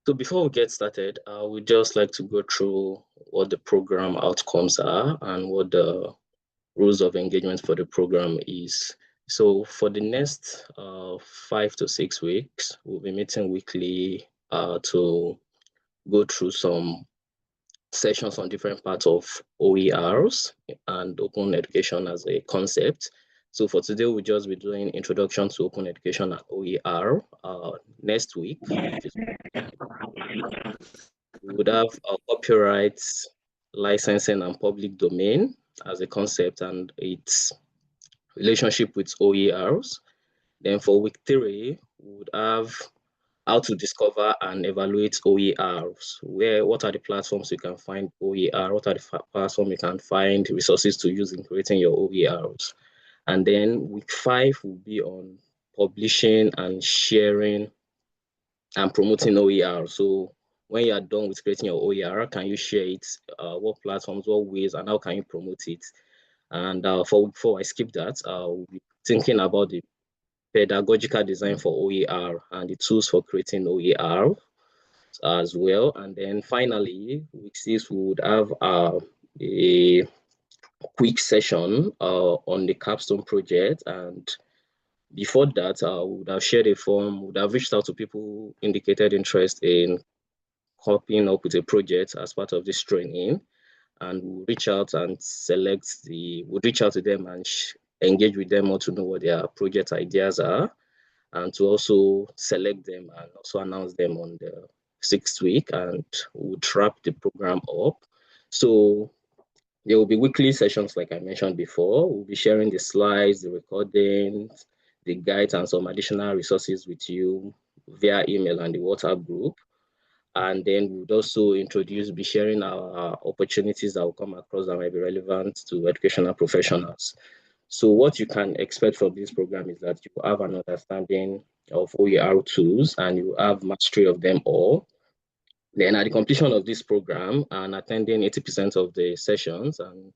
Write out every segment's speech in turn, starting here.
So before we get started, we'd just like to go through what the program outcomes are and what the rules of engagement for the program is. So for the next 5 to 6 weeks, we'll be meeting weekly to go through some sessions on different parts of OERs and open education as a concept. So for today, we'll just be doing introduction to open education and OER. Next week, which is we would have copyright, licensing, and public domain as a concept and its relationship with OERs. Then for week 3, we would have how to discover and evaluate OERs. What are the platforms you can find OER? What are the platforms you can find resources to use in creating your OERs? And then week 5 will be on publishing and sharing and promoting OER. So when you are done with creating your OER, can you share it? What platforms, what ways, and how can you promote it? And for week 4, I skipped that. We'll be thinking about the pedagogical design for OER and the tools for creating OER as well. And then finally, week 6, we would have a quick session on the capstone project. And before that, we would have shared a form, would have reached out to people who indicated interest in copying up with a project as part of this training. And we'll reach out and we'll reach out to them and engage with them all to know what their project ideas are, and to also select them and also announce them on the 6th week, and we'll wrap the program up. So there will be weekly sessions like I mentioned before. We'll be sharing the slides, the recordings, the guides, and some additional resources with you via email and the WhatsApp group. And then we'll also be sharing our opportunities that will come across that might be relevant to educational professionals. So what you can expect from this program is that you have an understanding of OER tools and you have mastery of them all. Then at the completion of this program and attending 80% of the sessions and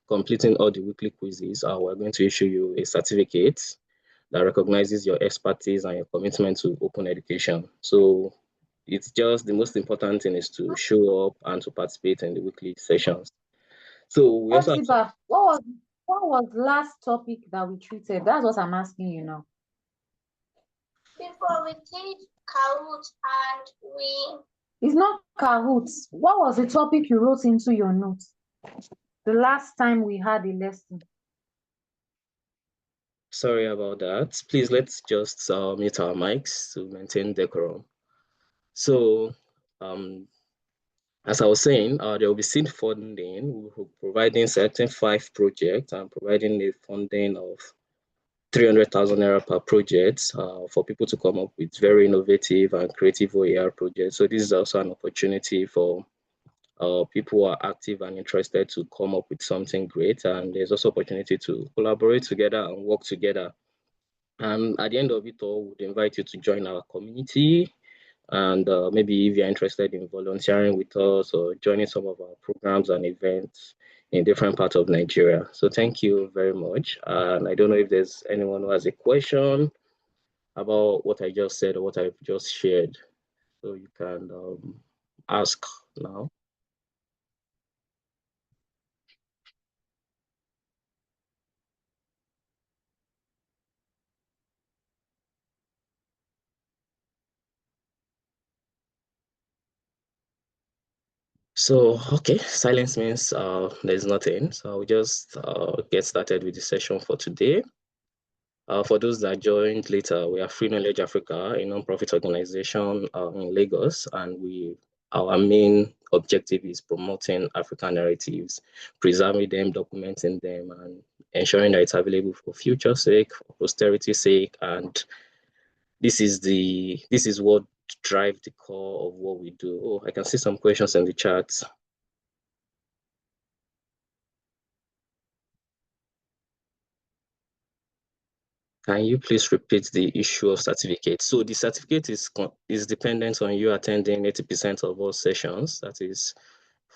completing all the weekly quizzes, we're going to issue you a certificate that recognizes your expertise and your commitment to open education. So it's just the most important thing is to show up and to participate in the weekly sessions. So we also have what was last topic that we treated? That's what I'm asking you now. Before we did Kahoot and we... It's not Kahoot. What was the topic you wrote into your notes the last time we had a lesson? Sorry about that. Please, let's just mute our mics to maintain decorum. So, as I was saying, there will be seed funding. We're providing selecting 5 projects and providing a funding of 300,000 naira per project for people to come up with very innovative and creative OER projects. So this is also an opportunity for people who are active and interested to come up with something great. And there's also opportunity to collaborate together and work together. And at the end of it all, we'd invite you to join our community. And maybe if you're interested in volunteering with us or joining some of our programs and events in different parts of Nigeria. So thank you very much. And I don't know if there's anyone who has a question about what I just said or what I've just shared. So you can ask now. So, okay, silence means there's nothing. So we'll just get started with the session for today. For those that joined later, we are Free Knowledge Africa, a non-profit organization in Lagos, and our main objective is promoting African narratives, preserving them, documenting them, and ensuring that it's available for future sake, for posterity's sake, and this is what drives the core of what we do. Oh, I can see some questions in the chat. Can you please repeat the issue of certificate? So the certificate is dependent on you attending 80% of all sessions. That is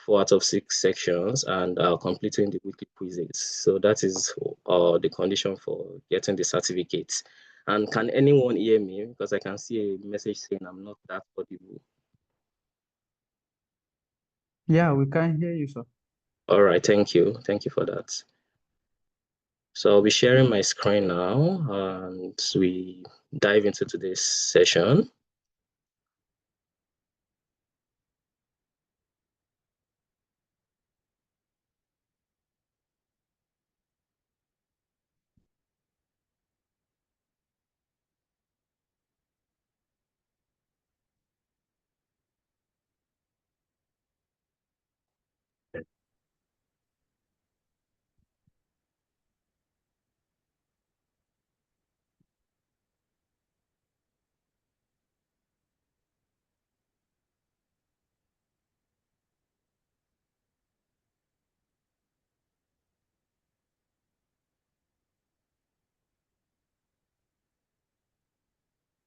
4 out of 6 sections, and completing the weekly quizzes. So that is the condition for getting the certificate. And can anyone hear me? Because I can see a message saying I'm not that audible. Yeah, we can hear you, sir. All right, thank you. Thank you for that. So I'll be sharing my screen now and we dive into today's session.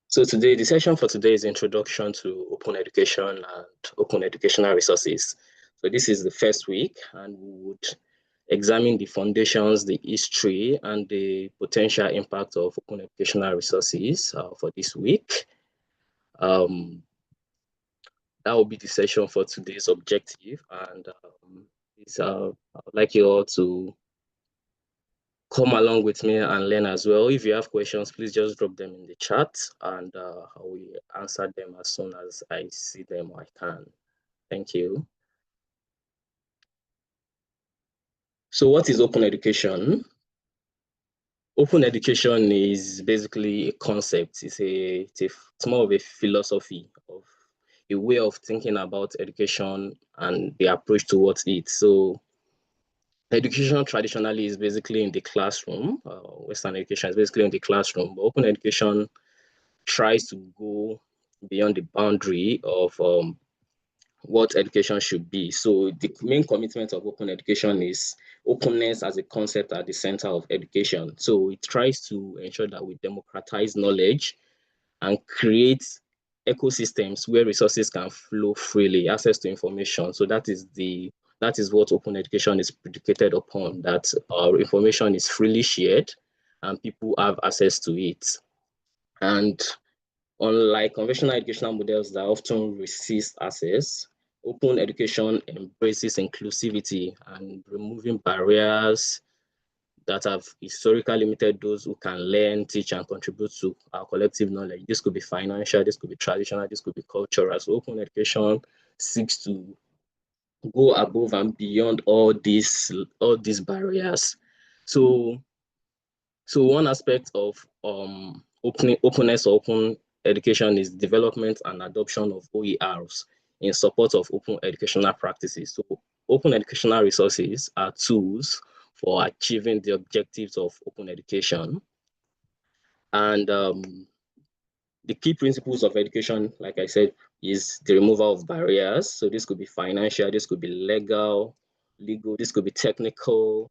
So today, the session for today is Introduction to Open Education and Open Educational Resources. So this is the first week and we would examine the foundations, the history, and the potential impact of open educational resources for this week. That will be the session for today's objective. And I'd like you all to come along with me and learn as well. If you have questions, please just drop them in the chat and I will answer them as soon as I see them or I can. Thank you. So what is open education? Open education is basically a concept. It's more of a philosophy of a way of thinking about education and the approach towards it. So education traditionally is basically in the classroom. Western education is basically in the classroom, but open education tries to go beyond the boundary of what education should be. So the main commitment of open education is openness as a concept at the center of education. So it tries to ensure that we democratize knowledge and create ecosystems where resources can flow freely, access to information. So that is what open education is predicated upon, that our information is freely shared and people have access to it. And unlike conventional educational models that often resist access, open education embraces inclusivity and removing barriers that have historically limited those who can learn, teach, and contribute to our collective knowledge. This could be financial, this could be traditional, this could be cultural. So open education seeks to go above and beyond all these barriers. So one aspect of openness or open education is development and adoption of OERs in support of open educational practices. So open educational resources are tools for achieving the objectives of open education. And the key principles of education, like I said, is the removal of barriers. So this could be financial, this could be legal, this could be technical.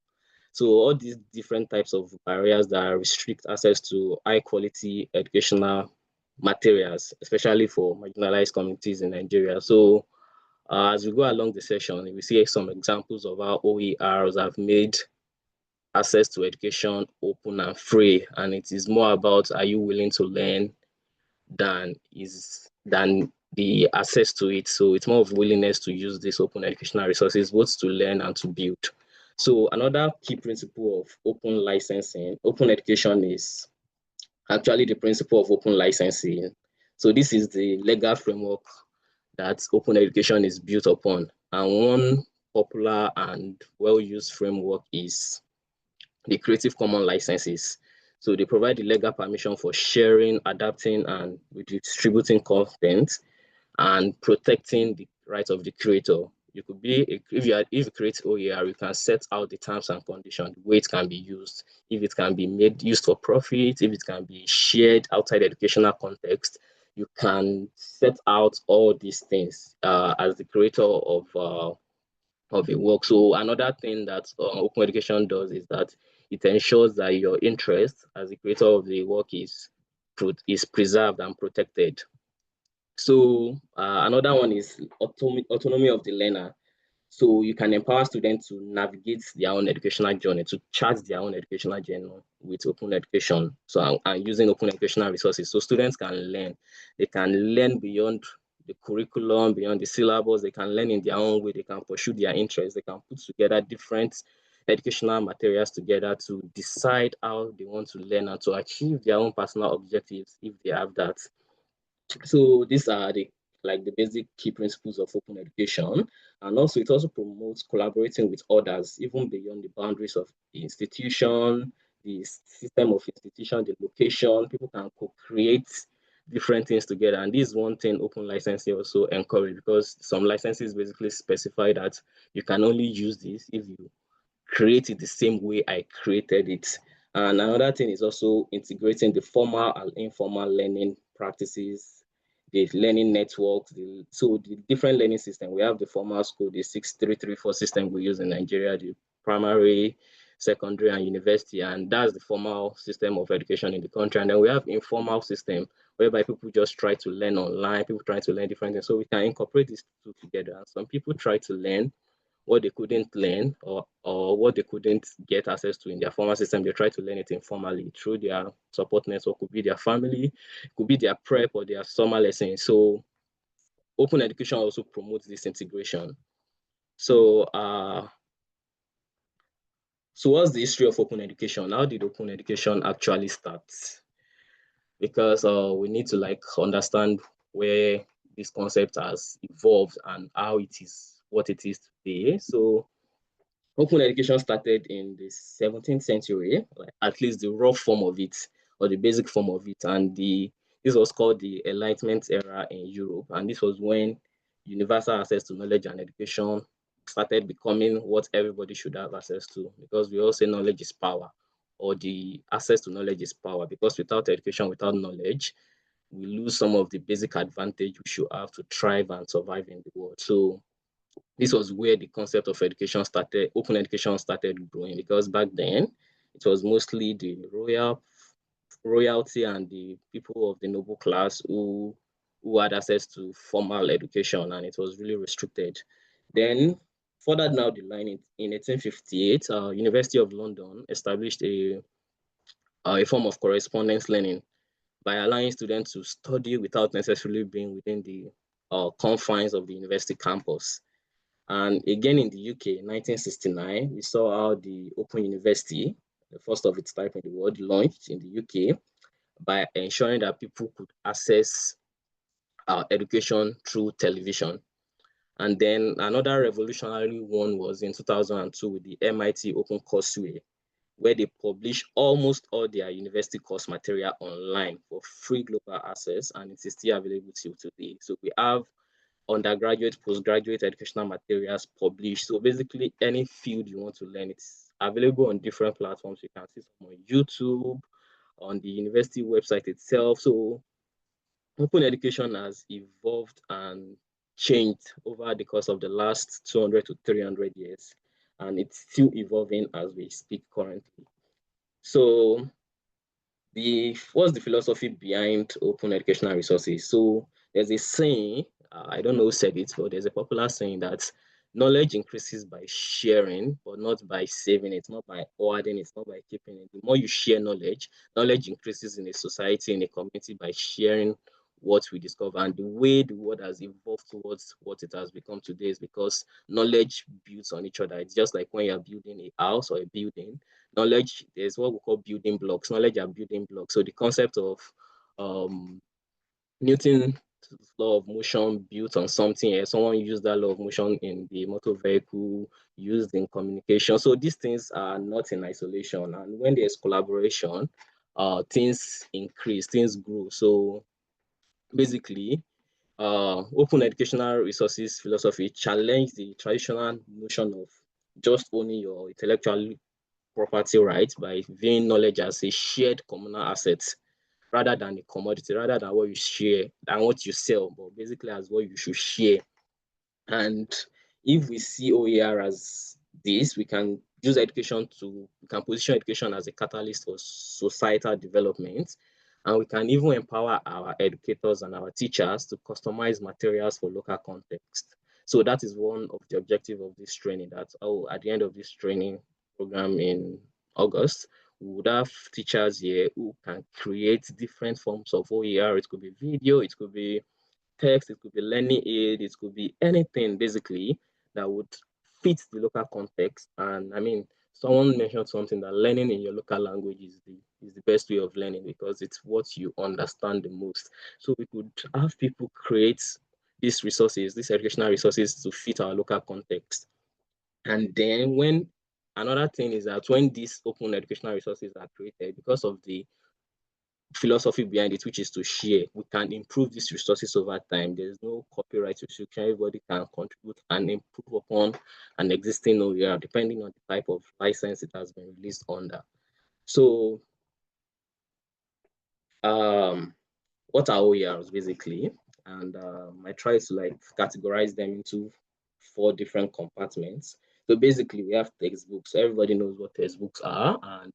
So all these different types of barriers that restrict access to high quality educational materials, especially for marginalized communities in Nigeria. So as we go along the session, we see some examples of how OERs have made access to education open and free. And it is more about, are you willing to learn than the access to it. So it's more of willingness to use these open educational resources, both to learn and to build. So another key principle of open licensing, open education is actually the principle of open licensing. So this is the legal framework that open education is built upon. And one popular and well-used framework is the Creative Commons licenses. So they provide the legal permission for sharing, adapting, and distributing content and protecting the rights of the creator. You could be, if you create OER, you can set out the terms and conditions, the way it can be used, if it can be used for profit, if it can be shared outside educational context. You can set out all these things as the creator of a work. So another thing that open education does is that it ensures that your interest as the creator of the work is preserved and protected. So another one is autonomy of the learner. So you can empower students to navigate their own educational journey, to chart their own educational journey with open education. So and using open educational resources, so students can learn. They can learn beyond the curriculum, beyond the syllabus. They can learn in their own way. They can pursue their interests. They can put together different educational materials together to decide how they want to learn and to achieve their own personal objectives if they have that. So these are the basic key principles of open education. And also it also promotes collaborating with others, even beyond the boundaries of the institution, the system of institution, the location. People can co-create different things together. And this is one thing open licensing also encourage, because some licenses basically specify that you can only use this if you create it the same way I created it. And another thing is also integrating the formal and informal learning practices, the learning networks. So the different learning system, we have the formal school, the 6334 system we use in Nigeria, the primary, secondary, and university, and that's the formal system of education in the country. And then we have informal system, whereby people just try to learn online, people try to learn different things. So we can incorporate these two together. And some people try to learn what they couldn't learn, or what they couldn't get access to in their formal system. They try to learn it informally through their support network. Could be their family, could be their prep or their summer lessons. So open education also promotes this integration. So so what's the history of open education? How did open education actually start? Because we need to understand where this concept has evolved and how it is what it is today. So open education started in the 17th century, at least the rough form of it, or the basic form of it. And this was called the Enlightenment era in Europe. And this was when universal access to knowledge and education started becoming what everybody should have access to, because we all say knowledge is power, or the access to knowledge is power, because without education, without knowledge, we lose some of the basic advantage we should have to thrive and survive in the world. So this was where the concept of education started, open education started growing, because back then it was mostly the royalty and the people of the noble class who had access to formal education, and it was really restricted. Then further down the line in 1858, University of London established a form of correspondence learning by allowing students to study without necessarily being within the confines of the university campus. And again in the UK, in 1969, we saw how the Open University, the first of its type in the world, launched in the UK by ensuring that people could access education through television. And then another revolutionary one was in 2002 with the MIT Open Courseware, where they publish almost all their university course material online for free global access, and it is still available till today. So we have undergraduate, postgraduate educational materials published. So basically any field you want to learn, it's available on different platforms. You can see some on YouTube, on the university website itself. So open education has evolved and changed over the course of the last 200 to 300 years, and it's still evolving as we speak currently. So what's the philosophy behind open educational resources? So there's a saying, I don't know who said it, but there's a popular saying that knowledge increases by sharing, but not by saving it, not by hoarding it, not by keeping it. The more you share knowledge, knowledge increases in a society, in a community, by sharing what we discover. And the way the world has evolved towards what it has become today is because knowledge builds on each other. It's just like when you're building a house or a building, knowledge, there's what we call building blocks. Knowledge are building blocks. So the concept of Newton's law of motion built on something else. Someone used that law of motion in the motor vehicle, used in communication. So these things are not in isolation. And when there's collaboration, things increase, things grow. So basically, open educational resources philosophy challenge the traditional notion of just owning your intellectual property rights by viewing knowledge as a shared communal asset rather than a commodity, rather than what you share, than what you sell, but basically as what you should share. And if we see OER as this, we can use we can position education as a catalyst for societal development. And we can even empower our educators and our teachers to customize materials for local context. So that is one of the objectives of this training, that at the end of this training program in August, we would have teachers here who can create different forms of OER. It could be video, it could be text, it could be learning aid, it could be anything basically that would fit the local context. And I mean, someone mentioned something that learning in your local language is the best way of learning because it's what you understand the most. So we could have people create these resources, these educational resources to fit our local context. And then when another thing is that when these open educational resources are created, because of the philosophy behind it, which is to share, we can improve these resources over time. There's no copyright restriction. Everybody can contribute and improve upon an existing OER depending on the type of license it has been released under. So what are OERs basically? And I try to like categorize them into 4 different compartments. So basically we have textbooks. Everybody knows what textbooks are, and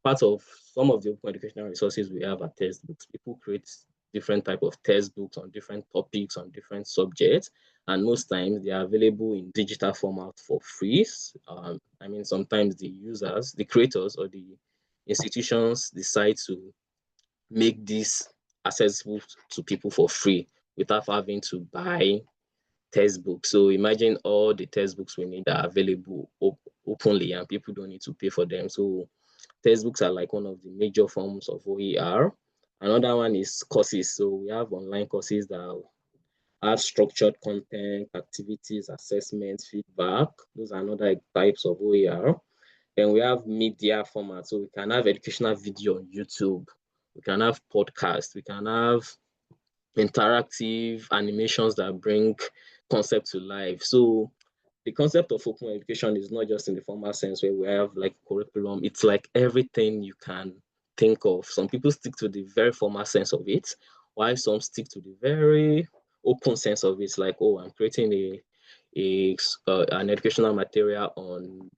part of some of the open educational resources we have are textbooks. People create different type of textbooks on different topics, on different subjects, and most times they are available in digital format for free. I mean, sometimes the users, the creators, or the institutions decide to make this accessible to people for free without having to buy textbooks. So imagine all the textbooks we need are available openly and people don't need to pay for them. So textbooks are like one of the major forms of OER. Another one is courses. So we have online courses that have structured content, activities, assessments, feedback. Those are another types of OER. Then we have media format. So we can have educational video on YouTube. We can have podcasts. We can have interactive animations that bring concept to life. So the concept of open education is not just in the formal sense where we have like curriculum, it's like everything you can think of. Some people stick to the very formal sense of it, while some stick to the very open sense of it, like, oh, I'm creating an educational material on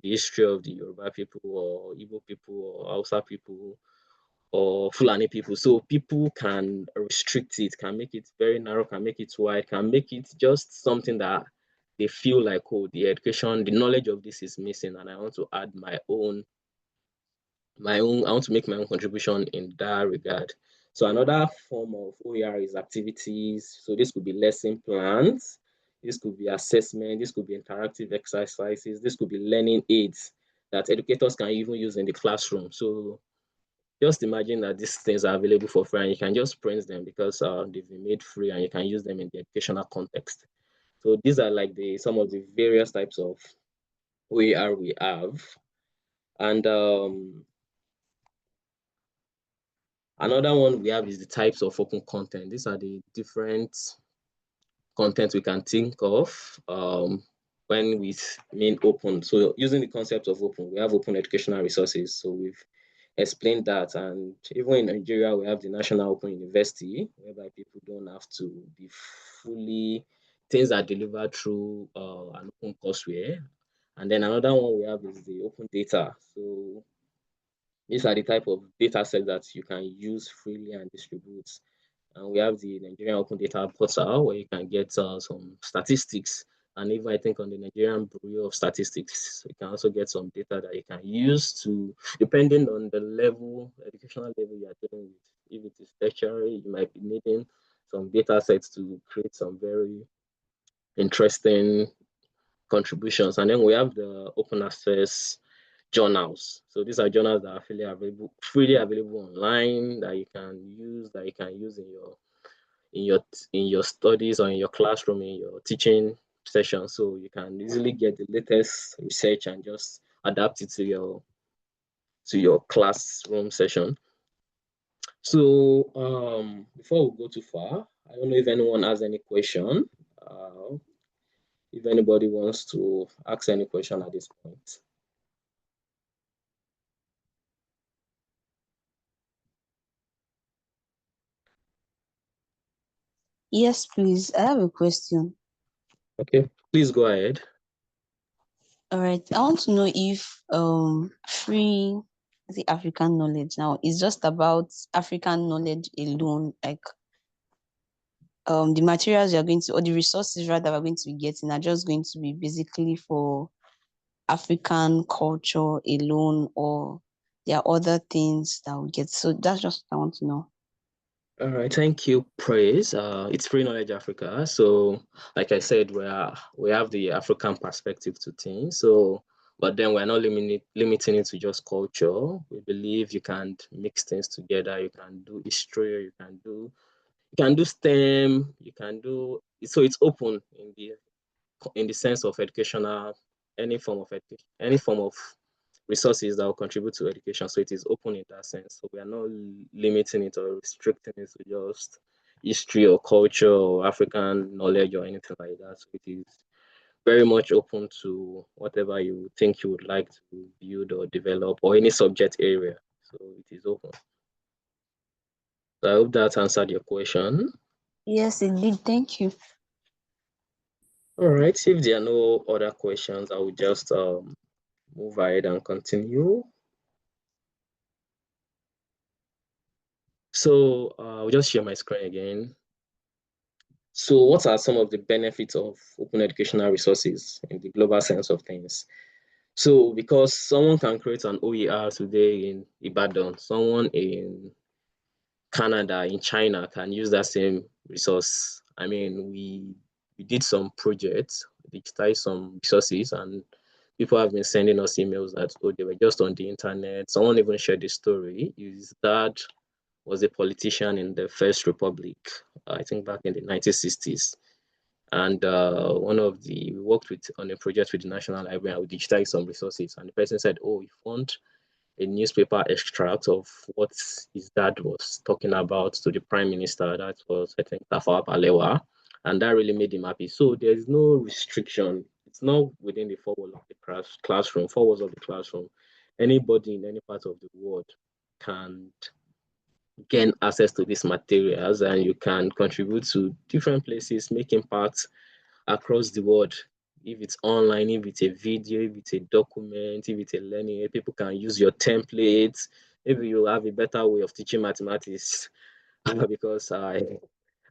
the history of the Yoruba people or Igbo people or Hausa people or Fulani people. So people can restrict it, can make it very narrow, can make it wide, can make it just something that they feel like, oh, the education, the knowledge of this is missing, and I want to add I want to make my own contribution in that regard. So another form of OER is activities. So this could be lesson plans, this could be assessment, this could be interactive exercises, this could be learning aids that educators can even use in the classroom. So just imagine that these things are available for free and you can just print them because they've been made free and you can use them in the educational context. So these are like some of the various types of OER we have. And another one we have is the types of open content. These are the different content we can think of when we mean open. So using the concept of open, we have open educational resources. So we've explained that. And even in Nigeria, we have the National Open University, whereby people don't have to be fully, things are delivered through an open courseware. And then another one we have is the open data. So these are the type of data sets that you can use freely and distribute. And we have the Nigerian Open Data Portal where you can get some statistics. And even I think on the Nigerian Bureau of Statistics, you can also get some data that you can use to, depending on the level, educational level you are dealing with. If it is tertiary, you might be needing some data sets to create some very interesting contributions. And then we have the open access journals. So these are journals that are freely available online that you can use in your studies or in your classroom, in your teaching session. So you can easily get the latest research and just adapt it to your classroom session. So before we go too far, I don't know if anyone has any question. If anybody wants to ask any question at this point. Yes, please. I have a question. Okay, please go ahead. All right. I want to know if free the African knowledge now is just about African knowledge alone, like the materials you're going to, or the resources rather we're going to be getting are just going to be basically for African culture alone, or there are other things that we get. So that's just what I want to know. All right, thank you, Praise. It's Free Knowledge Africa. So, like I said, we have the African perspective to things. So, but then we're not limiting it to just culture. We believe you can mix things together. You can do history. You can do STEM. You can do so. It's open in the sense of educational, any form of resources that will contribute to education. So it is open in that sense. So we are not limiting it or restricting it to just history or culture or African knowledge or anything like that. So it is very much open to whatever you think you would like to build or develop or any subject area. So it is open. So I hope that answered your question. Yes, it did. Thank you. All right. If there are no other questions, I will just move ahead and continue. So I'll just share my screen again. So what are some of the benefits of open educational resources in the global sense of things? So because someone can create an OER today in Ibadan, someone in Canada, in China can use that same resource. I mean, we did some projects, digitized some resources, and people have been sending us emails that, oh, they were just on the internet. Someone even shared the story. His dad was a politician in the First Republic, I think back in the 1960s. And we worked on a project with the National Library and we digitized some resources. And the person said, oh, he found a newspaper extract of what his dad was talking about to the prime minister. That was, I think, Tafawa Balewa. And that really made him happy. So there's no restriction. It's not within the four walls of the classroom, four walls of the classroom. Anybody in any part of the world can gain access to these materials and you can contribute to different places, make impact across the world. If it's online, if it's a video, if it's a document, if it's a learning, people can use your templates. Maybe you have a better way of teaching mathematics because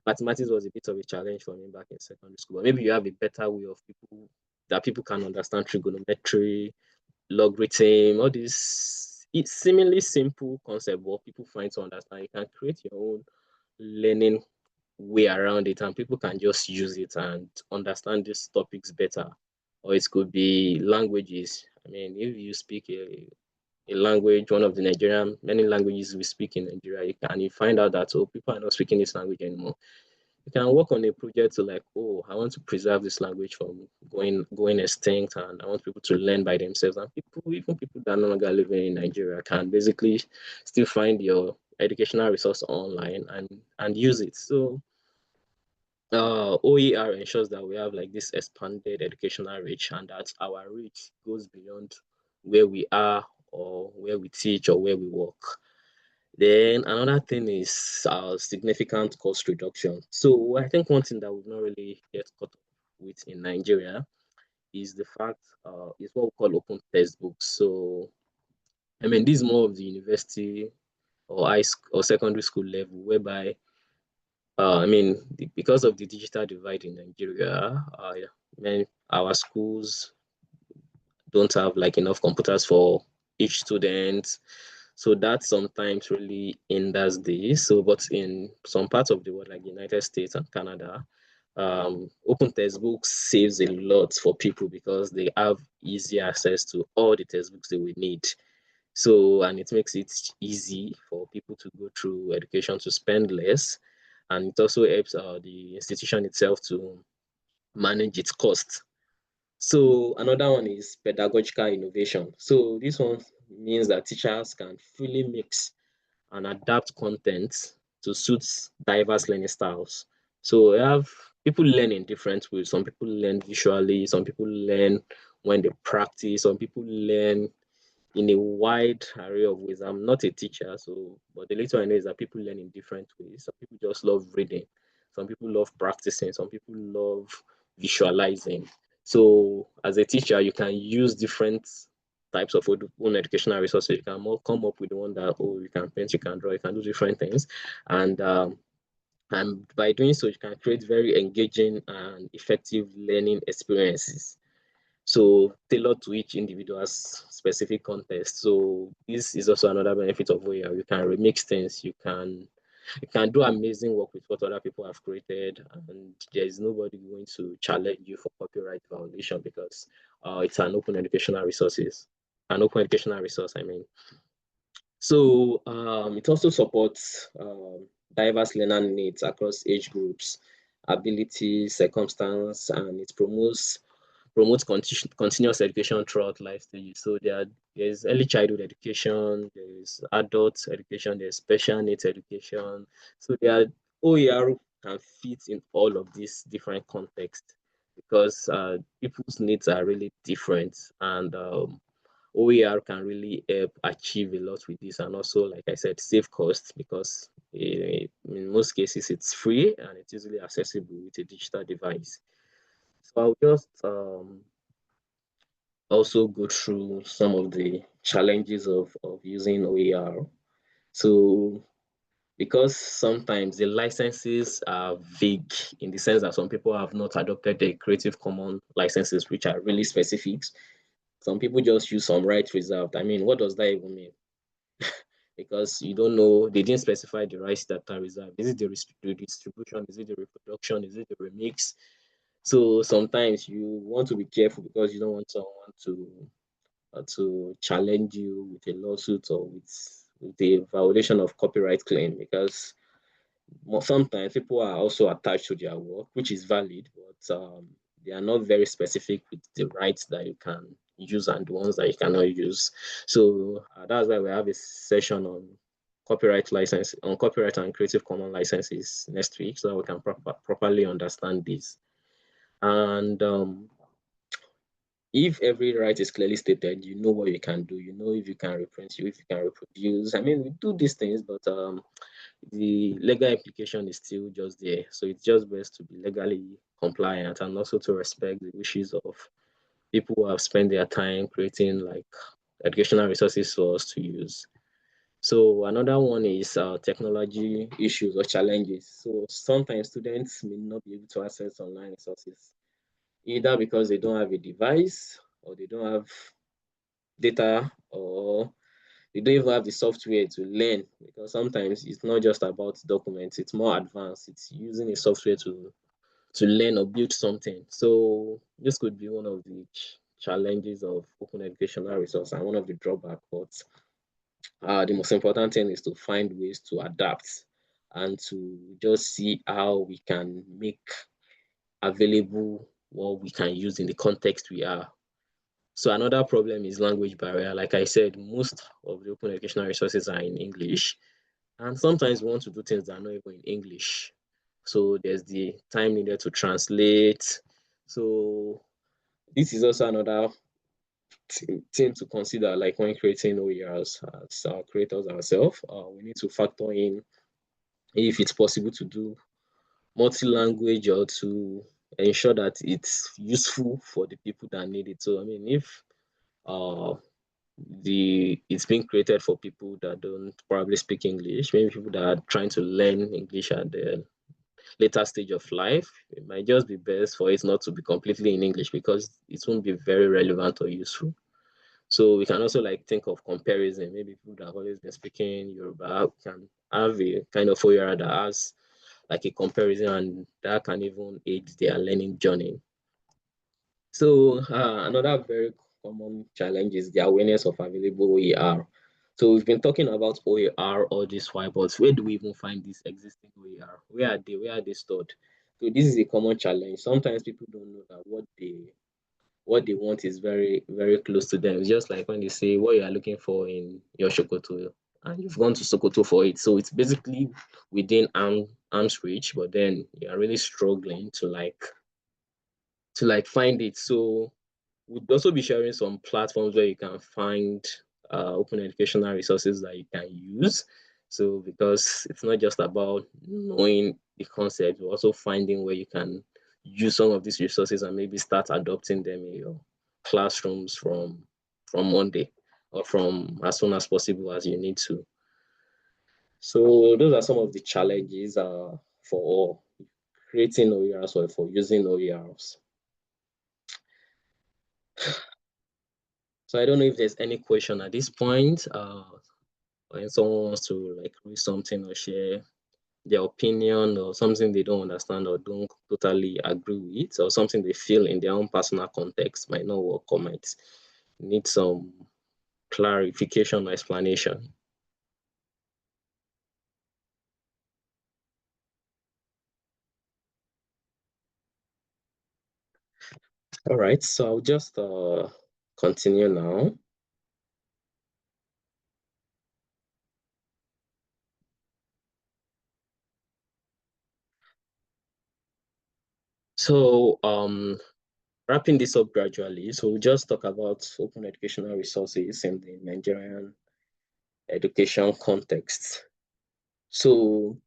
mathematics was a bit of a challenge for me back in secondary school. But maybe you have a better way of people can understand trigonometry, logarithm, all these it's seemingly simple concept, but people find to understand. You can create your own learning way around it, and people can just use it and understand these topics better. Or it could be languages. I mean, if you speak a language, one of the many languages we speak in Nigeria, you find out that, oh, people are not speaking this language anymore. You can work on a project to like, oh, I want to preserve this language from going extinct, and I want people to learn by themselves. And even people that are no longer living in Nigeria, can basically still find your educational resource online and use it. So OER ensures that we have like this expanded educational reach, and that our reach goes beyond where we are or where we teach or where we work. Then another thing is significant cost reduction. So I think one thing that we've not really get caught up with in Nigeria is the fact is what we call open textbooks. So I mean, this is more of the university or high school or secondary school level, whereby I mean, because of the digital divide in Nigeria, our schools don't have like enough computers for each student. So that sometimes really hinders this. So, but in some parts of the world, like the United States and Canada, open textbooks saves a lot for people because they have easy access to all the textbooks they will need. So, and it makes it easy for people to go through education to spend less. And it also helps the institution itself to manage its costs. So another one is pedagogical innovation. So this one means that teachers can fully mix and adapt content to suit diverse learning styles. So we have people learn in different ways. Some people learn visually, some people learn when they practice, some people learn in a wide array of ways. I'm not a teacher, so but the little I know is that people learn in different ways. Some people just love reading, some people love practicing, some people love visualizing. So as a teacher, you can use different types of own educational resources. You can more come up with the one that, oh, you can paint, you can draw, you can do different things, and by doing so, you can create very engaging and effective learning experiences. So tailored to each individual's specific context. So this is also another benefit of OER. You can remix things. You can you can do amazing work with what other people have created, and there is nobody going to challenge you for copyright violation because it's an open educational resources, an open educational resource, I mean. So it also supports diverse learner needs across age groups, abilities, circumstance, and it promotes continuous education throughout life stages. So there's early childhood education, there's adult education, there's special needs education. So OER can fit in all of these different contexts because people's needs are really different, and OER can really help achieve a lot with this, and also, like I said, save costs because in most cases it's free and it's easily accessible with a digital device. So I'll just also go through some of the challenges of using OER. So because sometimes the licenses are vague in the sense that some people have not adopted the Creative Commons licenses, which are really specific. Some people just use some rights reserved. I mean, what does that even mean? Because you don't know, they didn't specify the rights that are reserved. Is it the distribution? Is it the reproduction? Is it the remix? So sometimes you want to be careful because you don't want someone to challenge you with a lawsuit or with a violation of copyright claim because sometimes people are also attached to their work, which is valid, but they are not very specific with the rights that you can use and the ones that you cannot use. So that's why we have a session on copyright and Creative Commons licenses next week, so that we can properly understand this. And if every right is clearly stated, you know what you can do. You know if you can reprint, if you can reproduce. I mean, we do these things, but the legal implication is still just there. So it's just best to be legally compliant and also to respect the wishes of people who have spent their time creating like educational resources for us to use. So another one is technology issues or challenges. So sometimes students may not be able to access online resources, either because they don't have a device or they don't have data or they don't even have the software to learn because sometimes it's not just about documents, it's more advanced. It's using a software to learn or build something. So this could be one of the challenges of open educational resource and one of the drawbacks. But the most important thing is to find ways to adapt and to just see how we can make available what we can use in the context we are. So another problem is language barrier. Like I said, most of the open educational resources are in English, and sometimes we want to do things that are not even in English. So there's the time needed to translate. So this is also another thing to consider, like when creating OERs as creators ourselves. We need to factor in if it's possible to do multi-language or to ensure that it's useful for the people that need it. So I mean, if uh, it's being created for people that don't probably speak English, maybe people that are trying to learn English at the later stage of life, it might just be best for it not to be completely in English because it won't be very relevant or useful. So we can also like think of comparison. Maybe people that have always been speaking Yoruba can have a kind of OER that has like a comparison and that can even aid their learning journey. So another very common challenge is the awareness of available OER. So we've been talking about OER all this while, but where do we even find this existing OER? Where are they? Where are they stored? So this is a common challenge. Sometimes people don't know that what they want is very, very close to them. It's just like when they say what you are looking for in your Shokoto and you've gone to Sokoto for it. So it's basically within arm's reach, but then you are really struggling to find it. So we'll also be sharing some platforms where you can find open educational resources that you can use. So because it's not just about knowing the concept, but also finding where you can use some of these resources and maybe start adopting them in your classrooms from Monday or from as soon as possible as you need to. So those are some of the challenges for creating OERs or for using OERs. So I don't know if there's any question at this point. When someone wants to like read something or share their opinion or something they don't understand or don't totally agree with, or something they feel in their own personal context might not work or might need some clarification or explanation. All right, so I'll just continue now. So wrapping this up gradually, so we'll just talk about open educational resources in the Nigerian education context. So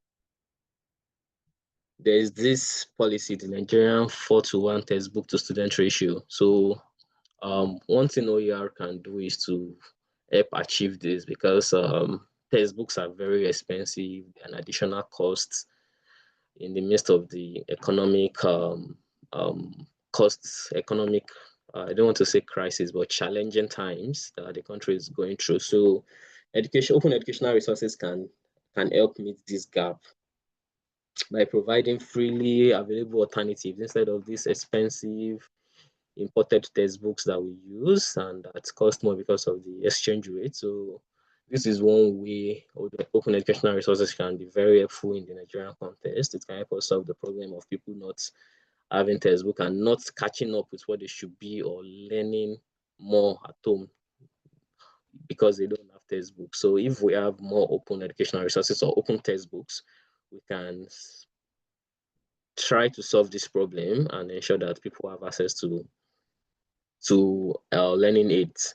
there's this policy, the Nigerian 4:1 textbook to student ratio. So one thing OER can do is to help achieve this, because textbooks are very expensive and additional costs in the midst of the economic costs, economic, I don't want to say crisis, but challenging times that the country is going through. So open educational resources can help meet this gap by providing freely available alternatives instead of these expensive imported textbooks that we use and that cost more because of the exchange rate. So this is one way open educational resources can be very helpful in the Nigerian context. It can help us solve the problem of people not having textbook and not catching up with what they should be or learning more at home because they don't have textbooks. So if we have more open educational resources or open textbooks, we can try to solve this problem and ensure that people have access to learning aids.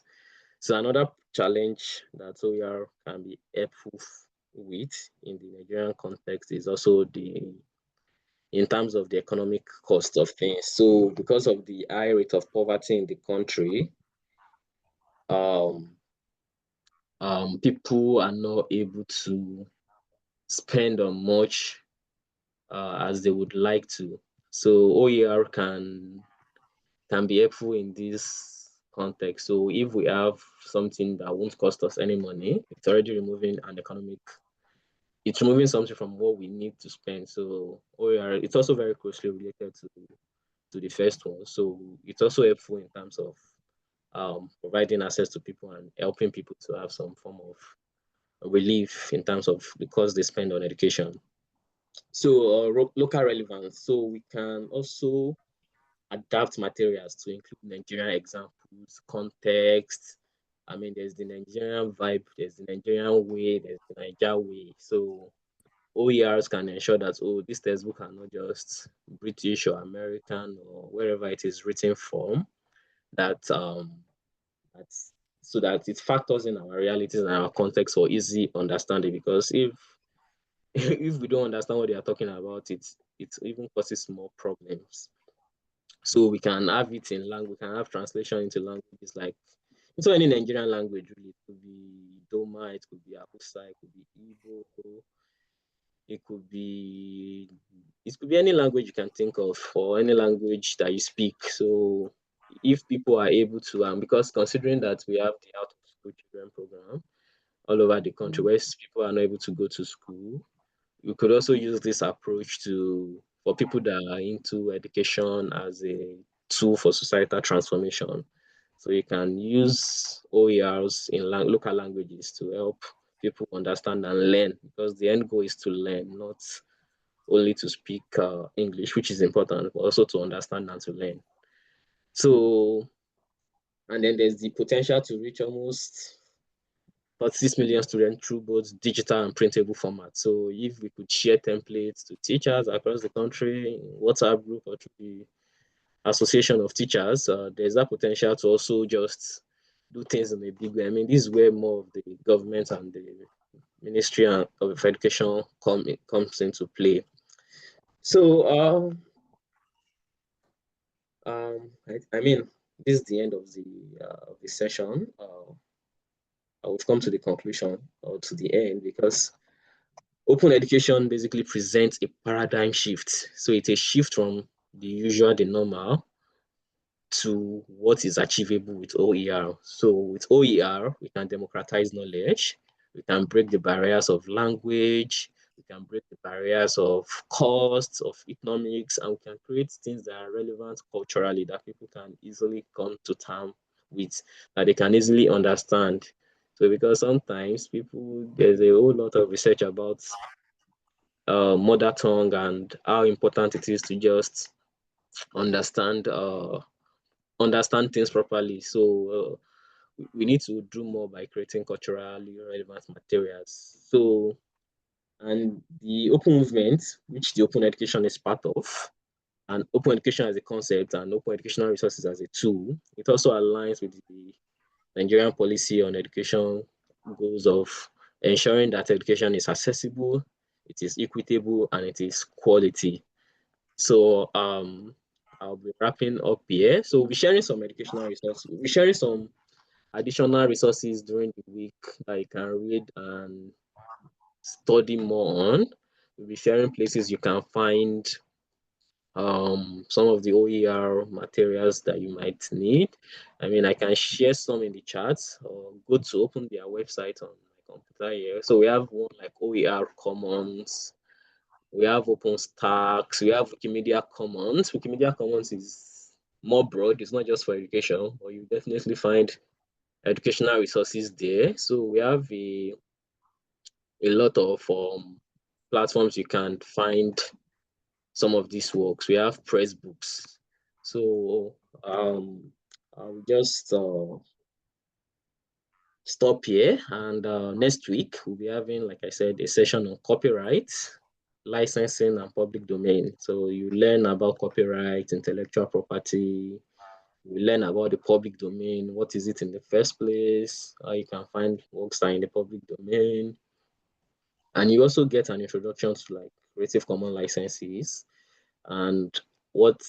So another challenge that OER can be helpful with in the Nigerian context is also in terms of the economic cost of things. So because of the high rate of poverty in the country, people are not able to spend on much as they would like to. So OER can be helpful in this context. So if we have something that won't cost us any money, it's already removing an economic, it's removing something from what we need to spend. So OER, it's also very closely related to the first one. So it's also helpful in terms of providing access to people and helping people to have some form of relief in terms of the cost they spend on education. So local relevance. So we can also adapt materials to include Nigerian examples, context. I mean, there's the Nigerian vibe, there's the Nigerian way, there's the Niger way. So OERs can ensure that, oh, this textbook are not just British or American or wherever it is written from, that that's so that it factors in our realities and our context for easy understanding. Because if if we don't understand what they are talking about, it even causes more problems. So we can have it in language, we can have translation into languages like into any Nigerian language really. It could be Doma, it could be Hausa, it could be Igbo, it could be any language you can think of or any language that you speak. So if people are able to, because considering that we have the out of school children program all over the country where people are not able to go to school, we could also use this approach for people that are into education as a tool for societal transformation. So you can use OERs in local languages to help people understand and learn, because the end goal is to learn, not only to speak English, which is important, but also to understand and to learn. So, and then there's the potential to reach almost 46 million students through both digital and printable formats. So if we could share templates to teachers across the country, WhatsApp group or through the association of teachers, there's that potential to also just do things in a big way. I mean, this is where more of the government and the Ministry of Education comes into play. So, I mean, this is the end of the session. I will come to the conclusion or to the end, because open education basically presents a paradigm shift. So it's a shift from the usual, the normal, to what is achievable with OER. So with OER, we can democratize knowledge, we can break the barriers of language, we can break the barriers of costs, of economics, and we can create things that are relevant culturally that people can easily come to terms with, that they can easily understand. So because sometimes there's a whole lot of research about mother tongue and how important it is to just understand understand things properly. So we need to do more by creating culturally relevant materials. So, and the open movement, which the open education is part of, and open education as a concept and open educational resources as a tool, it also aligns with the Nigerian policy on education goals of ensuring that education is accessible, it is equitable, and it is quality. So I'll be wrapping up here. So we'll be sharing some educational resources. We'll be sharing some additional resources during the week that you can read and study more on. We'll be sharing places you can find some of the OER materials that you might need. I mean, I can share some in the chat or go to open their website on my computer here. So we have one like OER Commons, we have OpenStax, we have Wikimedia Commons. Wikimedia Commons is more broad, it's not just for education, but you definitely find educational resources there. So we have a lot of platforms you can find some of these works. We have press books. So I'll just stop here, and next week we'll be having, like I said, a session on copyright, licensing, and public domain. So you learn about copyright, intellectual property. We learn about the public domain. What is it in the first place? How you can find works that are in the public domain. And you also get an introduction to like Creative Commons licenses and what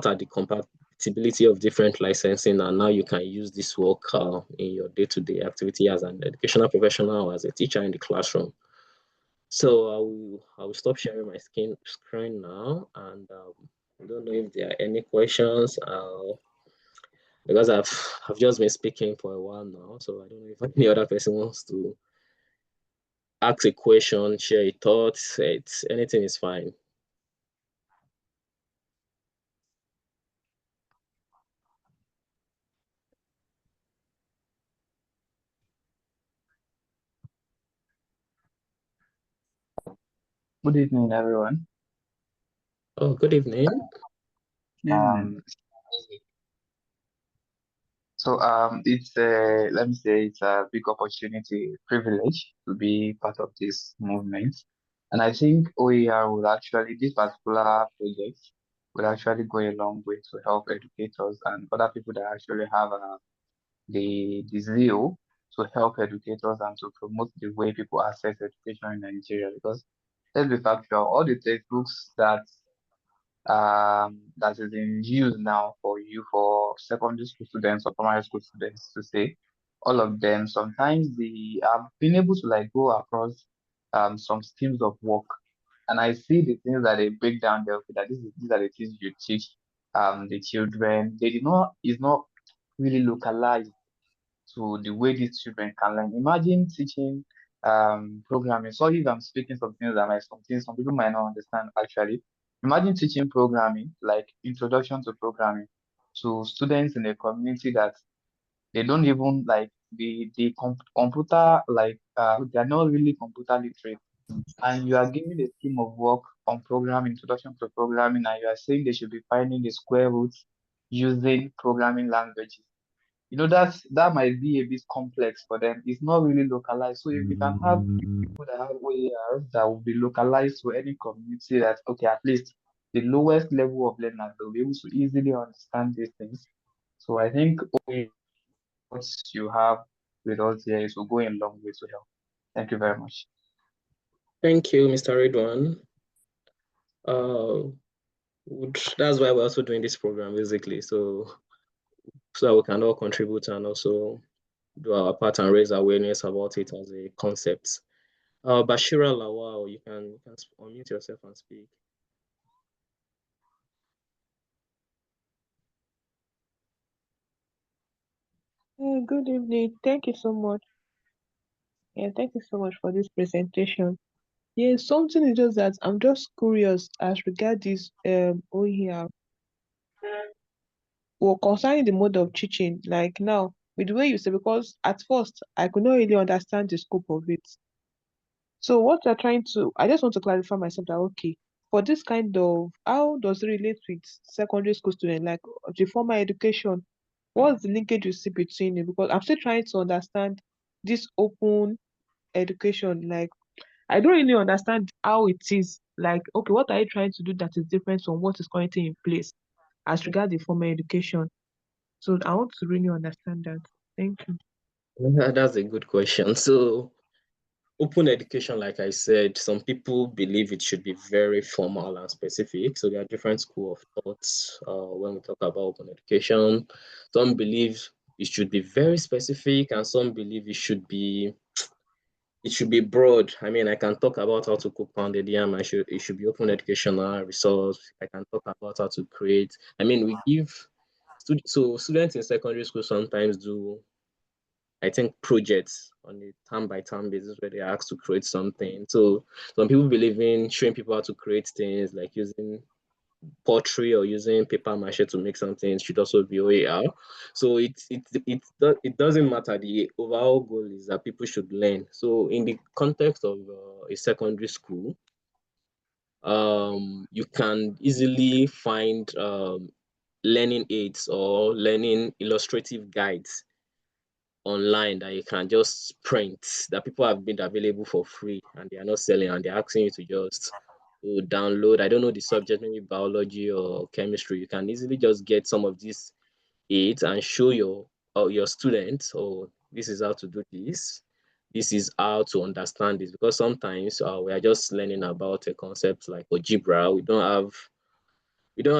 are the compatibility of different licensing, and now you can use this work in your day-to-day activity as an educational professional or as a teacher in the classroom. So I will stop sharing my screen now, and I don't know if there are any questions. Because I've just been speaking for a while now, so I don't know if any other person wants to ask a question, share a thought. Anything is fine. Good evening, everyone. Oh, good evening. Um, it's let me say it's a big opportunity, privilege to be part of this movement, and I think OER will actually this particular project will actually go a long way to help educators and other people that actually have the zeal to help educators and to promote the way people access education in Nigeria. Because let's be factual, all the textbooks that is in use now for secondary school students or primary school students to say, all of them sometimes they have been able to like go across some schemes of work, and I see the things that they break down there. Okay, that these are the things you teach the children. They did not is not really localized to the way these children can learn. Imagine teaching programming. Sorry if I'm speaking some things that might something some people might not understand actually. Imagine teaching programming, like introduction to programming, to students in a community that they don't even like computer like they're not really computer literate, and you are giving a scheme of work on programming, introduction to programming, and you are saying they should be finding the square roots using programming languages. That might be a bit complex for them. It's not really localized. So if you can have people that have OER that will be localized to any community, that okay, at least the lowest level of learners they'll be able to easily understand these things. So I think what you have with us here is will go a long way to help. Thank you very much. Thank you, Mr. Ridwan. Uh, that's why we're also doing this program, basically, so that we can all contribute and also do our part and raise awareness about it as a concept. Bashira Lawal, you can unmute yourself and speak. Good evening. Thank you so much. Yeah, thank you so much for this presentation. Yeah, something is just that I'm just curious as regard this OER. Well, concerning the mode of teaching, like now, with the way you say, because at first I could not really understand the scope of it. So what you're trying to, I just want to clarify myself that okay, for this kind of, how does it relate with secondary school students, like the formal education? What's the linkage you see between it? Because I'm still trying to understand this open education. Like I don't really understand how it is. Like, okay, what are you trying to do that is different from what is currently in place as regards the formal education? So I want to really understand that. Thank you. That's a good question. So, open education, like I said, some people believe it should be very formal and specific. So there are different school of thoughts when we talk about open education. Some believe it should be very specific, and some believe it should be broad. I mean, I can talk about how to cook pounded yam. It should be open educational resource. I can talk about how to create. I mean, we give so students in secondary school sometimes do, I think, projects on a term by term basis where they're asked to create something. So some people believe in showing people how to create things like using pottery or using paper mache to make something should also be OER. So it doesn't matter. The overall goal is that people should learn. So in the context of a secondary school, you can easily find learning aids or learning illustrative guides online that you can just print that people have been available for free and they are not selling and they're asking you to just download. I don't know the subject, maybe biology or chemistry. You can easily just get some of these aids and show your students, oh, this is how to do this. This is how to understand this because sometimes we are just learning about a concept like algebra. We don't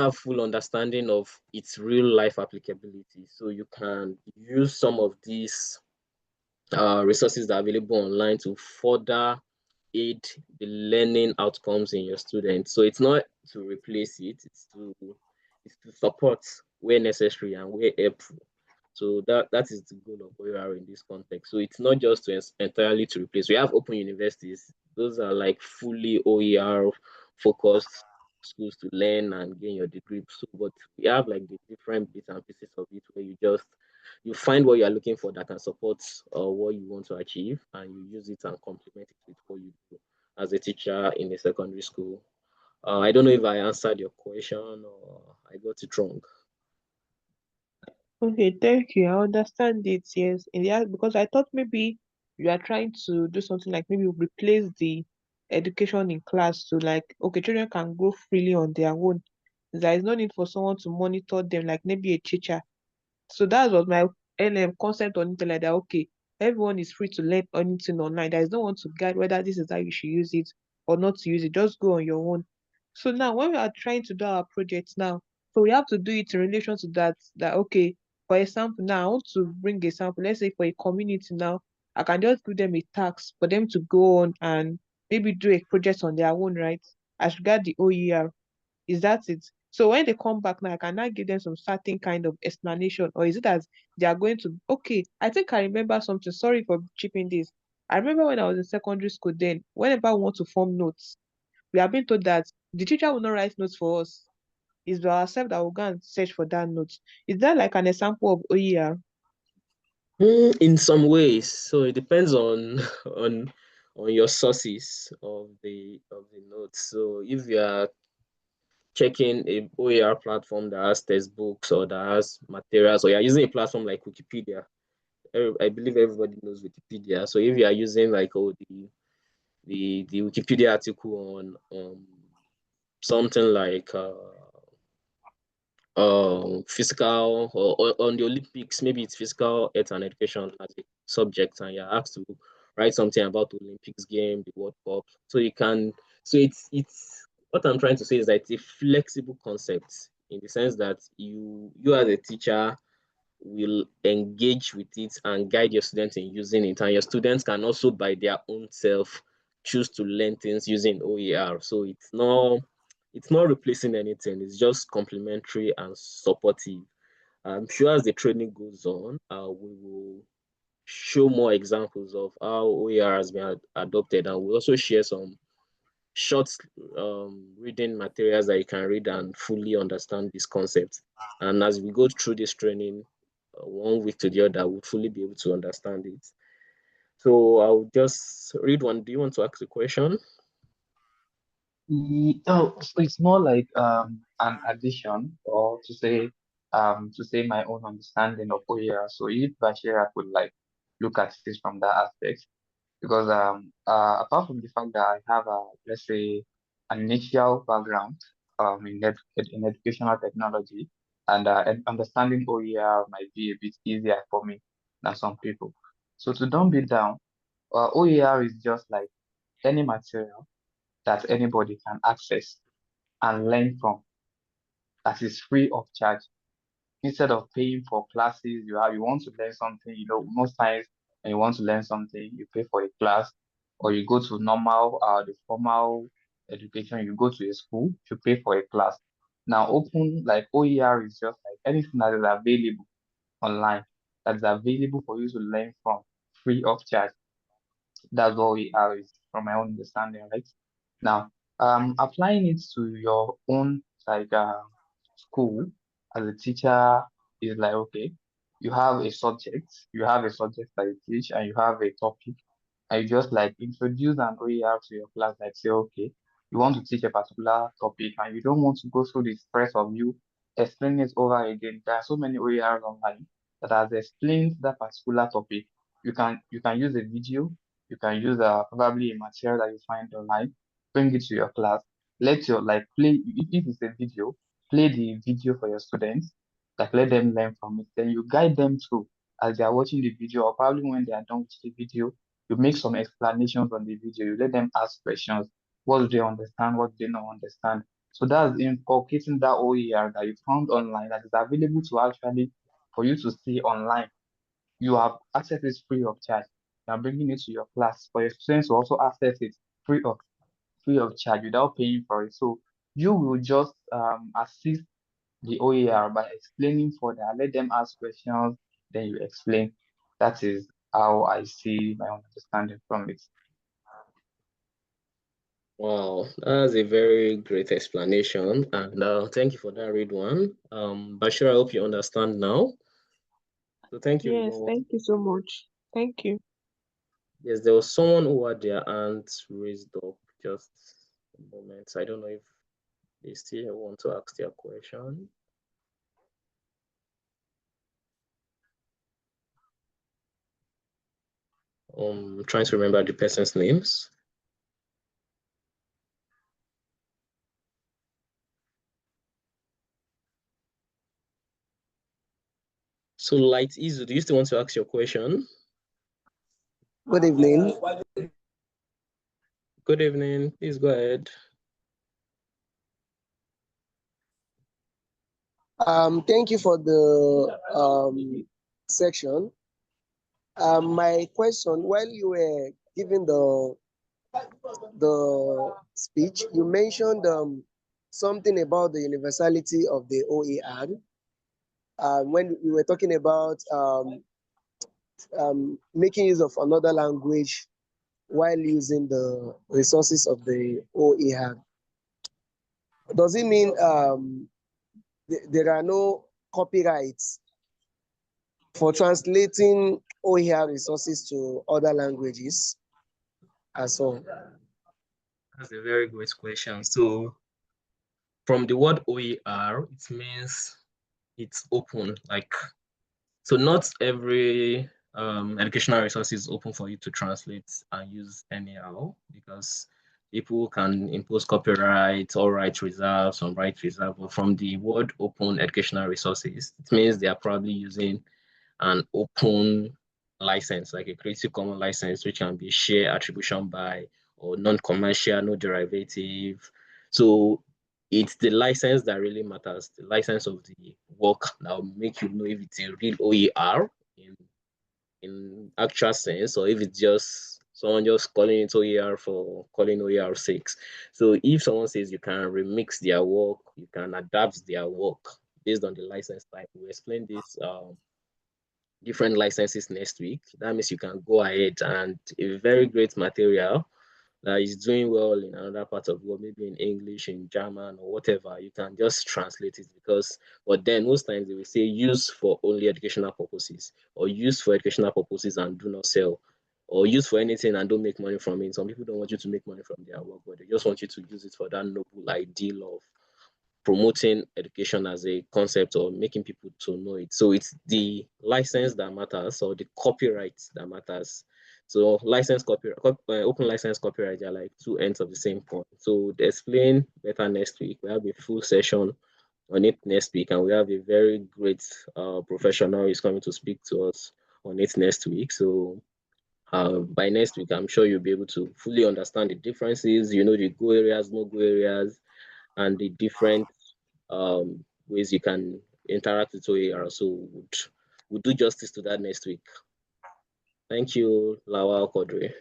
have full understanding of its real life applicability. So you can use some of these resources that are available online to further aid the learning outcomes in your students. So it's not to replace it, it's to support where necessary and where helpful. So that is the goal of OER in this context. So it's not just to entirely to replace. We have open universities; those are like fully OER focused schools to learn and gain your degree. So, but we have like the different bits and pieces of it where you find what you are looking for that can support what you want to achieve, and you use it and complement it with what you do as a teacher in a secondary school. I don't know if I answered your question or I got it wrong. Okay, thank you. I understand it, yes. Because I thought maybe you are trying to do something like maybe replace the education in class to like, okay, children can go freely on their own. There is no need for someone to monitor them, like maybe a teacher. So that was my concept on it, like that. Okay, everyone is free to learn anything online. There is no one to guide whether this is how you should use it or not to use it. Just go on your own. So now, when we are trying to do our projects now, so we have to do it in relation to that. That okay, for example, now I want to bring a sample. Let's say for a community now, I can just give them a task for them to go on and maybe do a project on their own, right? As regard the OER. Is that it? So when they come back now, I can now give them some certain kind of explanation, or is it as they are going to? Okay, I think I remember something. Sorry for chipping this. I remember when I was in secondary school. Then, whenever we want to form notes, we are being told that the teacher will not write notes for us. It's by ourselves that will go and search for that note. Is that like an example of OER? In some ways, so it depends on on your sources of the notes. So if you are checking a OER platform that has textbooks or that has materials, or you're using a platform like Wikipedia, I believe everybody knows Wikipedia. So if you are using like the Wikipedia article on something like physical or on the Olympics, maybe it's physical health and education as a subject, and you're asked to write something about the Olympics game, the World Cup. So you can, so it's what I'm trying to say is that it's a flexible concept in the sense that you as a teacher will engage with it and guide your students in using it. And your students can also by their own self choose to learn things using OER. So it's not replacing anything, it's just complementary and supportive. I'm sure as the training goes on, we will show more examples of how OER has been adopted, and we'll also share some short reading materials that you can read and fully understand this concept. And as we go through this training, 1 week to the other, we'll fully be able to understand it. So I'll just read one. Do you want to ask a question? Oh, so it's more like an addition, or to say my own understanding of OER. So if Bashira could like look at it from that aspect, because apart from the fact that I have a, let's say, an initial background in educational technology, and understanding OER might be a bit easier for me than some people. So to dumb it down, OER is just like any material that anybody can access and learn from, that is free of charge. Instead of paying for classes, you want to learn something, most times when you want to learn something, you pay for a class, or you go to the formal education, you go to a school, you pay for a class. Now, open like OER is just like anything that is available online, that is available for you to learn from free of charge. That's what OER is, from my own understanding, right? Now, applying it to your own like school as a teacher is like, okay, you have a subject that you teach, and you have a topic, and you just like introduce an OER to your class, like say, okay, you want to teach a particular topic and you don't want to go through the stress of you explaining it over again. There are so many OERs online that has explained that particular topic. You can use a video, you can use probably a material that you find online, bring it to your class, let your like play, if it's a video, play the video for your students, like let them learn from it. Then you guide them through as they are watching the video, or probably when they are done with the video, you make some explanations on the video, you let them ask questions. What do they understand? What do they not understand? So that's inculcating that OER that you found online, that is available to actually for you to see online. You have access it free of charge. You are bringing it to your class for your students to also access it free of free of charge without paying for it. So you will just assist the OER by explaining further. Let them ask questions, then you explain. That is how I see my own understanding from it. Wow, that's a very great explanation, and thank you for that, Ridwan. Bashir, I hope you understand now. So thank you, Yes, Ridwan. thank you so much. Thank you. Yes, there was someone who had their hand raised up. Just a moment. I don't know if they still want to ask their question. Trying to remember the person's names. So, Light Izu, do you still want to ask your question? Good evening. Good evening. Please go ahead. Thank you for the section. My question, while you were giving the speech, you mentioned something about the universality of the OER. When we were talking about making use of another language while using the resources of the OER. Does it mean there are no copyrights for translating OER resources to other languages as well? That's a very great question. So, from the word OER, it means it's open. Like, so not every educational resource is open for you to translate and use anyhow, because people can impose copyright or right reserve, some right reserve. But from the word open educational resources, it means they are probably using an open license, like a Creative Commons license, which can be share attribution by or non-commercial, no derivative. So it's the license that really matters, the license of the work that will make you know if it's a real OER in actual sense, or if it's just someone just calling it OER for calling OER 6. So if someone says you can remix their work, you can adapt their work based on the license type. We'll explain this different licenses next week. That means you can go ahead, and a very great material that is doing well in another part of the world, maybe in English, in German, or whatever, you can just translate it because, but then most times they will say use for only educational purposes, or use for educational purposes and do not sell, or use for anything and don't make money from it. Some people don't want you to make money from their work, but they just want you to use it for that noble ideal of promoting education as a concept or making people to know it. So it's the license that matters or the copyright that matters. So license copyright, open license copyright are like two ends of the same coin. So to explain better next week, we have a full session on it next week, and we have a very great professional who is coming to speak to us on it next week. So by next week, I'm sure you'll be able to fully understand the differences, the go areas, no go areas, and the different ways you can interact with OER. So we'll do justice to that next week. Thank you, Lawa Kodre.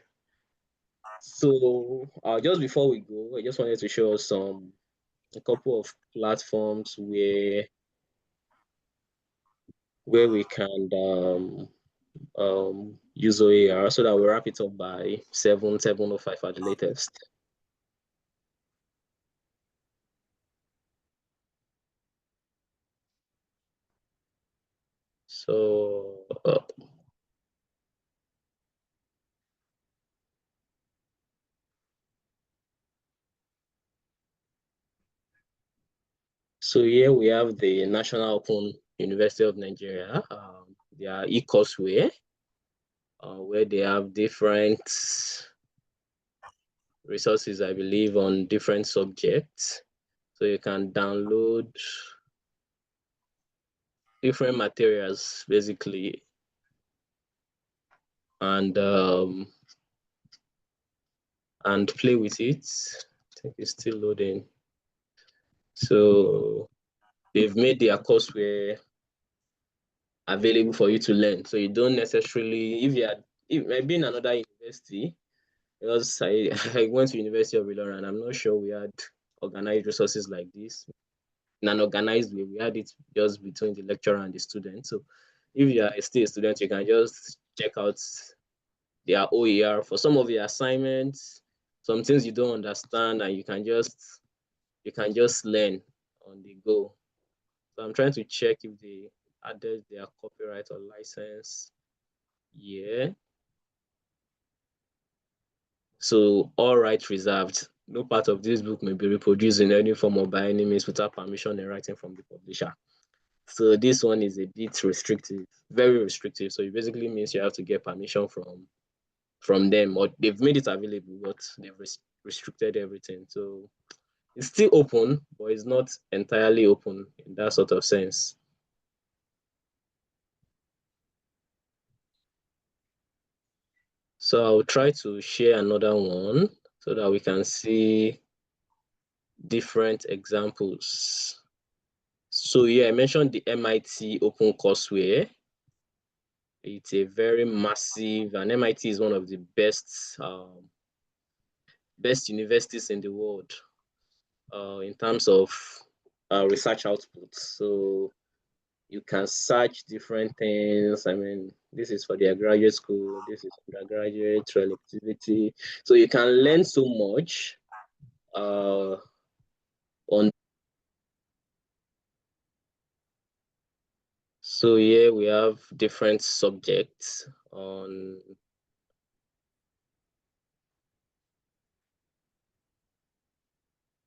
So just before we go, I just wanted to show us a couple of platforms where we can use OER so that we wrap it up by 7:05 at the latest. So here we have the National Open University of Nigeria, their e-courseware, where they have different resources, I believe, on different subjects. So you can download different materials, basically, and play with it. I think it's still loading. So they've made their courseware available for you to learn. So you don't necessarily, if maybe in another university, because I, I went to University of Ilorin, and I'm not sure we had organized resources like this in an organized way. We had it just between the lecturer and the student. So if you are still a student, you can just check out their OER for some of the assignments, some things you don't understand, and you can just learn on the go. So I'm trying to check if they added their copyright or license. Yeah. So all rights reserved. No part of this book may be reproduced in any form or by any means without permission in writing from the publisher. So this one is a bit restrictive, very restrictive. So it basically means you have to get permission from them, or they've made it available, but they've restricted everything. So it's still open, but it's not entirely open in that sort of sense. So I'll try to share another one so that we can see different examples. So yeah, I mentioned the MIT Open Courseware. It's a very massive, and MIT is one of the best universities in the world in terms of research output. So you can search different things. I mean, this is for their graduate school, this is undergraduate relativity. So you can learn so much on. So here we have different subjects on.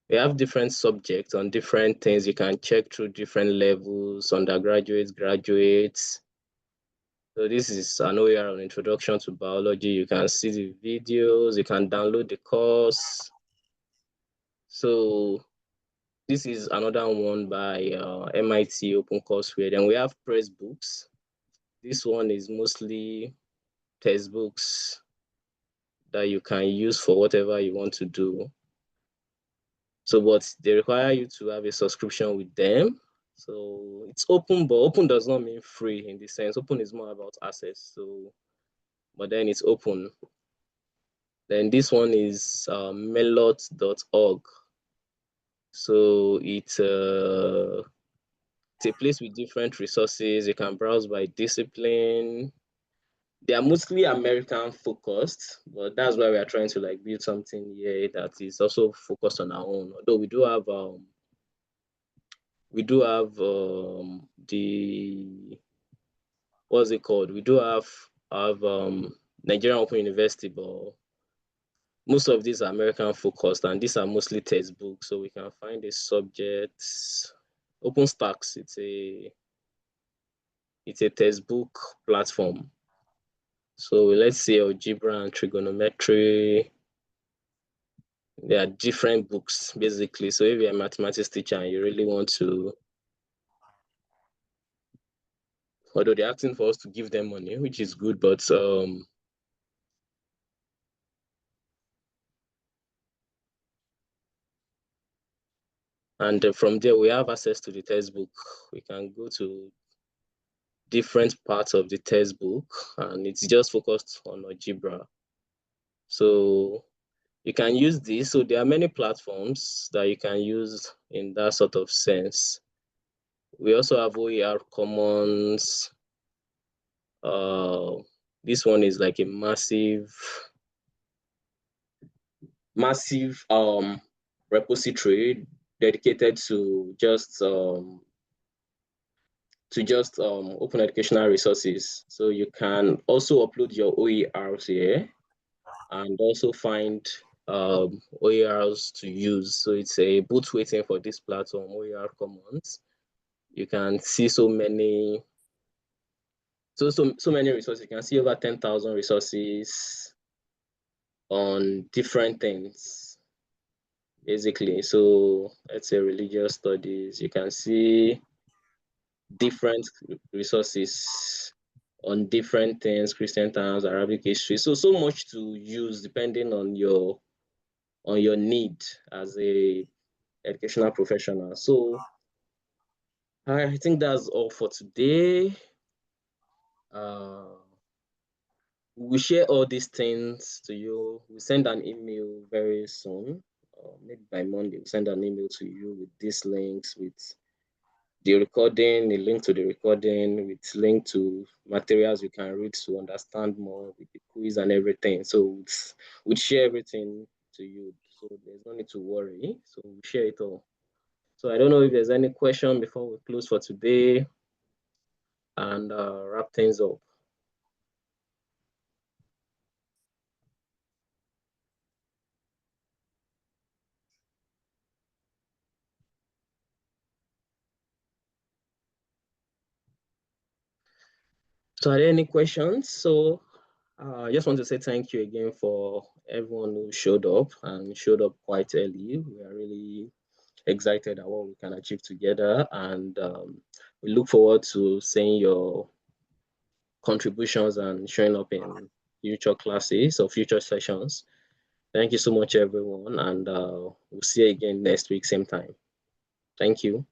We have different subjects on different things. You can check through different levels, undergraduates, graduates. So this is an OER on Introduction to Biology. You can see the videos, you can download the course. So this is another one by MIT Open Courseware. Then we have press books. This one is mostly textbooks that you can use for whatever you want to do. So, but they require you to have a subscription with them. So it's open, but open does not mean free in the sense. Open is more about access. So, but then it's open. Then this one is melot.org. So it's a place with different resources. You can browse by discipline. They are mostly American focused, but that's why we are trying to like build something here that is also focused on our own. Although we do have the what's it called? We do have Nigerian Open University, but most of these are American focused, and these are mostly textbooks. So we can find a subject. OpenStax, it's a textbook platform. So let's say algebra and trigonometry. There are different books basically. So if you're a mathematics teacher and you really want to, although they're asking for us to give them money, which is good, but and from there we have access to the textbook. We can go to different parts of the textbook, and it's just focused on algebra. So you can use this. So there are many platforms that you can use in that sort of sense. We also have OER Commons. This one is like a massive repository dedicated to just open educational resources. So you can also upload your OERs here and also find OERs to use. So it's a boot waiting for this platform, OER Commons. You can see so many resources. You can see over 10,000 resources on different things, basically. So let's say religious studies. You can see different resources on different things, Christian times, Arabic history. So much to use depending on your need as a educational professional. So I think that's all for today. We'll share all these things to you. We'll send an email very soon. Maybe by Monday, we'll send an email to you with these links, with the recording, a link to the recording, with link to materials you can read to understand more, with the quiz and everything. So we'll share everything to you. So there's no need to worry. So we'll share it all. So I don't know if there's any question before we close for today and wrap things up. So are there any questions? So I just want to say thank you again for everyone who showed up and showed up quite early. We are really excited at what we can achieve together, and we look forward to seeing your contributions and showing up in future classes or future sessions. Thank you so much, everyone, and we'll see you again next week, same time. Thank you.